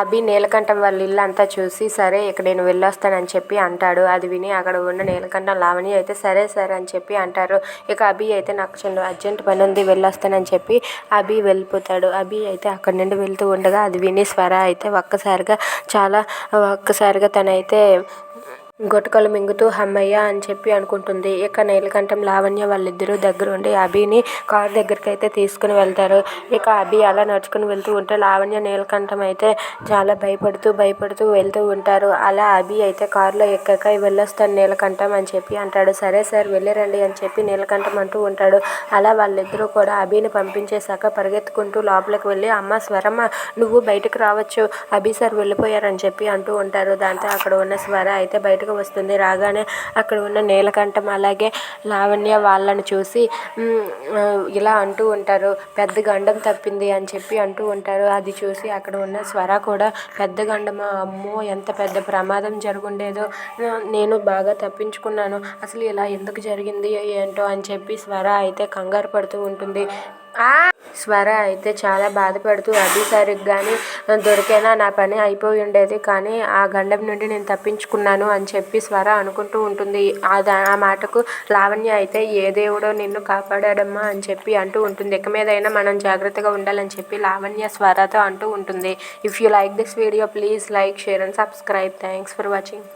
అభి నీలకంఠం వాళ్ళ ఇల్లు అంతా చూసి సరే ఇక నేను వెళ్ళొస్తానని చెప్పి అంటాడు. అది విని అక్కడ ఉన్న నీలకంఠం లావణ్య అయితే సరే సరే అని చెప్పి అంటారు. ఇక అభి అయితే నాకు చిన్న అర్జెంట్ పని ఉంది వెళ్ళొస్తానని చెప్పి అభి వెళ్ళిపోతాడు. అభి అయితే అక్కడి నుండి వెళ్తూ ఉండగా అది విని స్వర అయితే ఒక్కసారిగా తనైతే గుటకలు మింగుతూ హమ్మయ్య అని చెప్పి అనుకుంటుంది. ఇక నీలకంఠం లావణ్య వాళ్ళిద్దరూ దగ్గరుండి అభిని కారు దగ్గరికి అయితే తీసుకుని వెళ్తారు. ఇక అభి అలా నడుచుకుని వెళ్తూ ఉంటే లావణ్య నీలకంఠం అయితే చాలా భయపడుతూ వెళ్తూ ఉంటారు. అలా అభి అయితే కారులో ఎక్కాక వెళ్ళొస్తాను నీలకంఠం అని చెప్పి అంటాడు. సరే సార్ వెళ్ళిరండి అని చెప్పి నీలకంఠం అంటూ ఉంటాడు. అలా వాళ్ళిద్దరూ కూడా అభిని పంపించేశాక పరిగెత్తుకుంటూ లోపలికి వెళ్ళి అమ్మ స్వరమ్మ నువ్వు బయటకు రావచ్చు, అభి సార్ వెళ్ళిపోయారని చెప్పి అంటూ ఉంటారు. దాంతో అక్కడ ఉన్న స్వర అయితే బయటకు వస్తుంది. రాగానే అక్కడ ఉన్న నీలకంఠం అలాగే లావణ్య వాళ్ళని చూసి ఇలా అంటూ ఉంటారు, పెద్ద గండం తప్పింది అని చెప్పి అంటూ ఉంటారు. అది చూసి అక్కడ ఉన్న స్వర కూడా పెద్ద గండమా, అమ్మో ఎంత పెద్ద ప్రమాదం జరుగుండేదో, నేను బాగా తప్పించుకున్నాను, అసలు ఇలా ఎందుకు జరిగింది ఏంటో అని చెప్పి స్వర అయితే కంగారు పడుతూ ఉంటుంది. స్వర అయితే చాలా బాధపడుతూ అభి సార్కి కానీ దొరికేనా నా పని అయిపోయి ఉండేది, కానీ ఆ గండం నుండి నేను తప్పించుకున్నాను అని చెప్పి స్వర అనుకుంటూ ఉంటుంది. ఆ మాటకు లావణ్య అయితే ఏ దేవుడో నిన్ను కాపాడాడమ్మా అని చెప్పి అంటూ ఉంటుంది. ఇక మీదైనా మనం జాగ్రత్తగా ఉండాలని చెప్పి లావణ్య స్వరతో అంటూ ఉంటుంది. If you like this video please like, share and subscribe. Thanks for watching.